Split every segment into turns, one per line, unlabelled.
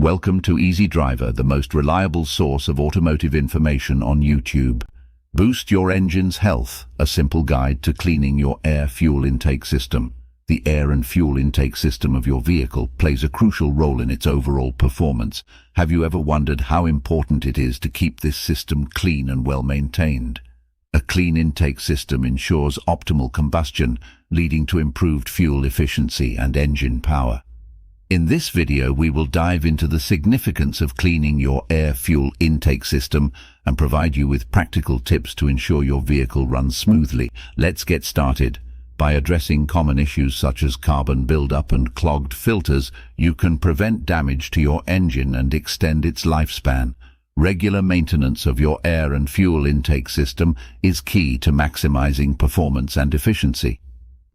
Welcome to Easy Driver, the most reliable source of automotive information on YouTube. Boost your engine's health, a simple guide to cleaning your air fuel intake system. The air and fuel intake system of your vehicle plays a crucial role in its overall performance. Have you ever wondered how important it is to keep this system clean and well maintained? A clean intake system ensures optimal combustion, leading to improved fuel efficiency and engine power. In this video, we will dive into the significance of cleaning your air-fuel intake system and provide you with practical tips to ensure your vehicle runs smoothly. Let's get started. By addressing common issues such as carbon buildup and clogged filters, you can prevent damage to your engine and extend its lifespan. Regular maintenance of your air and fuel intake system is key to maximizing performance and efficiency.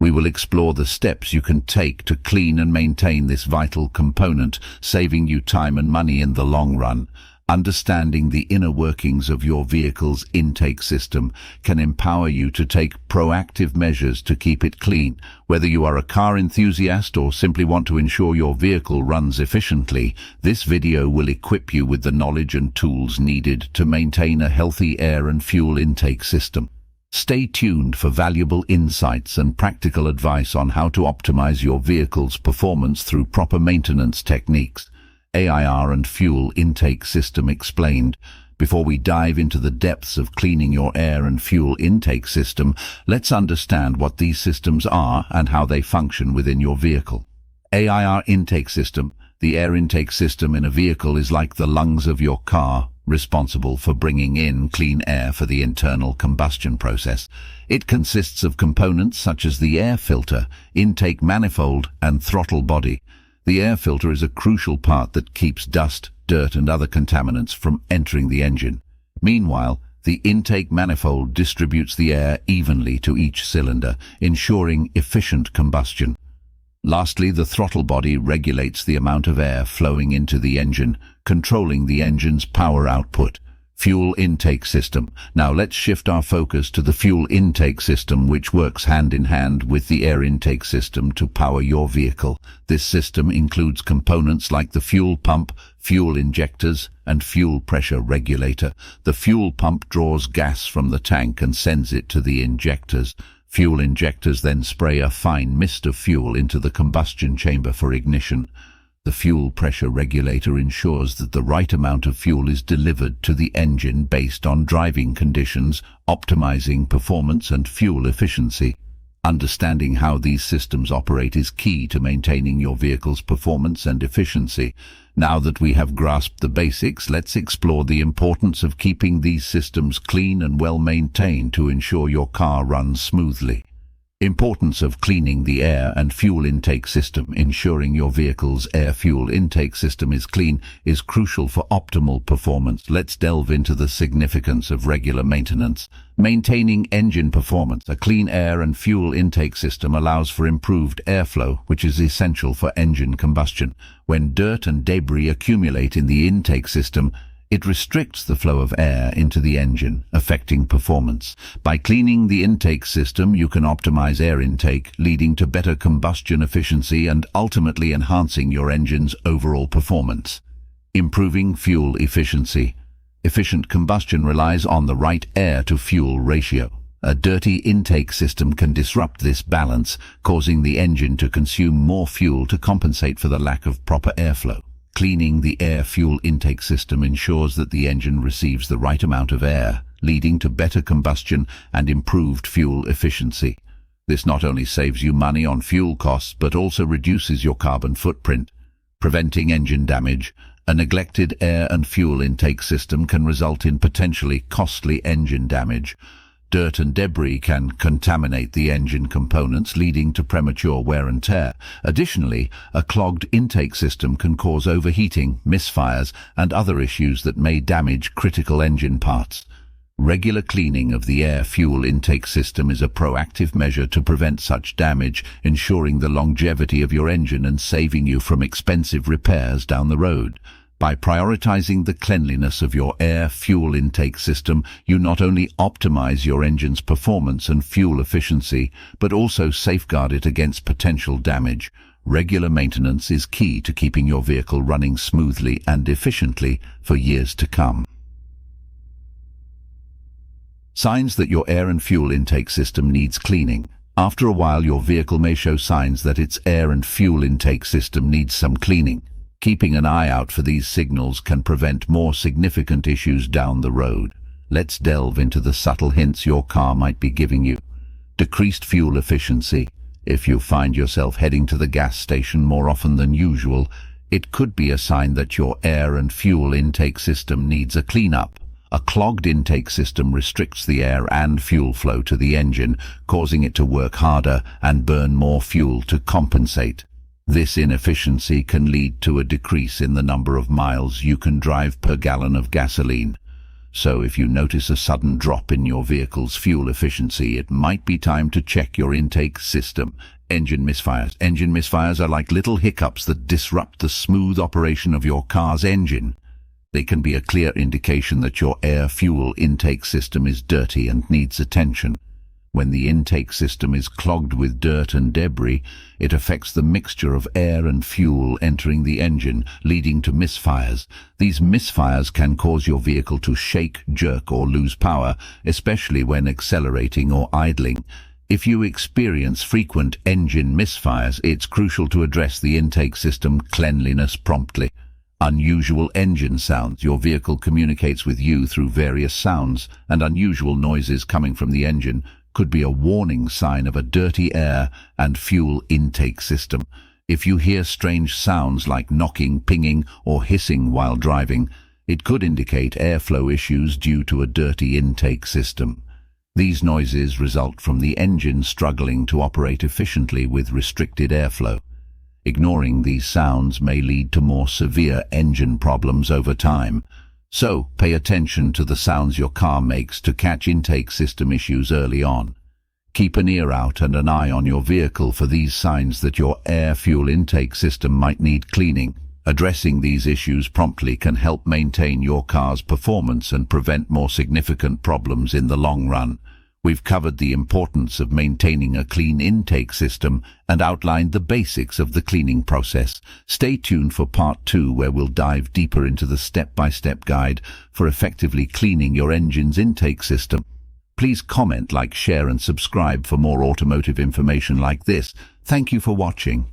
We will explore the steps you can take to clean and maintain this vital component, saving you time and money in the long run. Understanding the inner workings of your vehicle's intake system can empower you to take proactive measures to keep it clean. Whether you are a car enthusiast or simply want to ensure your vehicle runs efficiently, this video will equip you with the knowledge and tools needed to maintain a healthy air and fuel intake system. Stay tuned for valuable insights and practical advice on how to optimize your vehicle's performance through proper maintenance techniques. AIR and fuel intake system explained. Before we dive into the depths of cleaning your air and fuel intake system, let's understand what these systems are and how they function within your vehicle. AIR intake system. The air intake system in a vehicle is like the lungs of your car, responsible for bringing in clean air for the internal combustion process. It consists of components such as the air filter, intake manifold, and throttle body. The air filter is a crucial part that keeps dust, dirt, and other contaminants from entering the engine. Meanwhile, the intake manifold distributes the air evenly to each cylinder, ensuring efficient combustion. Lastly, the throttle body regulates the amount of air flowing into the engine, controlling the engine's power output. Fuel intake system. Now let's shift our focus to the fuel intake system, which works hand in hand with the air intake system to power your vehicle. This system includes components like the fuel pump, fuel injectors, and fuel pressure regulator. The fuel pump draws gas from the tank and sends it to the injectors. Fuel injectors then spray a fine mist of fuel into the combustion chamber for ignition. The fuel pressure regulator ensures that the right amount of fuel is delivered to the engine based on driving conditions, optimizing performance and fuel efficiency. Understanding how these systems operate is key to maintaining your vehicle's performance and efficiency. Now that we have grasped the basics, let's explore the importance of keeping these systems clean and well maintained to ensure your car runs smoothly. Importance of cleaning the air and fuel intake system. Ensuring your vehicle's air-fuel intake system is clean is crucial for optimal performance. Let's delve into the significance of regular maintenance. Maintaining engine performance. A clean air and fuel intake system allows for improved airflow, which is essential for engine combustion. When dirt and debris accumulate in the intake system, it restricts the flow of air into the engine, affecting performance. By cleaning the intake system, you can optimize air intake, leading to better combustion efficiency and ultimately enhancing your engine's overall performance. Improving fuel efficiency. Efficient combustion relies on the right air-to-fuel ratio. A dirty intake system can disrupt this balance, causing the engine to consume more fuel to compensate for the lack of proper airflow. Cleaning the air-fuel intake system ensures that the engine receives the right amount of air, leading to better combustion and improved fuel efficiency. This not only saves you money on fuel costs, but also reduces your carbon footprint. Preventing engine damage. A neglected air and fuel intake system can result in potentially costly engine damage. Dirt and debris can contaminate the engine components, leading to premature wear and tear. Additionally, a clogged intake system can cause overheating, misfires, and other issues that may damage critical engine parts. Regular cleaning of the air-fuel intake system is a proactive measure to prevent such damage, ensuring the longevity of your engine and saving you from expensive repairs down the road. By prioritizing the cleanliness of your air-fuel intake system, you not only optimize your engine's performance and fuel efficiency, but also safeguard it against potential damage. Regular maintenance is key to keeping your vehicle running smoothly and efficiently for years to come. Signs that your air and fuel intake system needs cleaning. After a while, your vehicle may show signs that its air and fuel intake system needs some cleaning. Keeping an eye out for these signals can prevent more significant issues down the road. Let's delve into the subtle hints your car might be giving you. Decreased fuel efficiency. If you find yourself heading to the gas station more often than usual, it could be a sign that your air and fuel intake system needs a cleanup. A clogged intake system restricts the air and fuel flow to the engine, causing it to work harder and burn more fuel to compensate. This inefficiency can lead to a decrease in the number of miles you can drive per gallon of gasoline. So if you notice a sudden drop in your vehicle's fuel efficiency, it might be time to check your intake system. Engine misfires. Engine misfires are like little hiccups that disrupt the smooth operation of your car's engine. They can be a clear indication that your air-fuel intake system is dirty and needs attention. When the intake system is clogged with dirt and debris, it affects the mixture of air and fuel entering the engine, leading to misfires. These misfires can cause your vehicle to shake, jerk, or lose power, especially when accelerating or idling. If you experience frequent engine misfires, it's crucial to address the intake system cleanliness promptly. Unusual engine sounds. Your vehicle communicates with you through various sounds, and unusual noises coming from the engine could be a warning sign of a dirty air and fuel intake system. If you hear strange sounds like knocking, pinging, or hissing while driving, it could indicate airflow issues due to a dirty intake system. These noises result from the engine struggling to operate efficiently with restricted airflow. Ignoring these sounds may lead to more severe engine problems over time. So, pay attention to the sounds your car makes to catch intake system issues early on. Keep an ear out and an eye on your vehicle for these signs that your air-fuel intake system might need cleaning. Addressing these issues promptly can help maintain your car's performance and prevent more significant problems in the long run. We've covered the importance of maintaining a clean intake system and outlined the basics of the cleaning process. Stay tuned for part 2, where we'll dive deeper into the step-by-step guide for effectively cleaning your engine's intake system. Please comment, like, share and subscribe for more automotive information like this. Thank you for watching.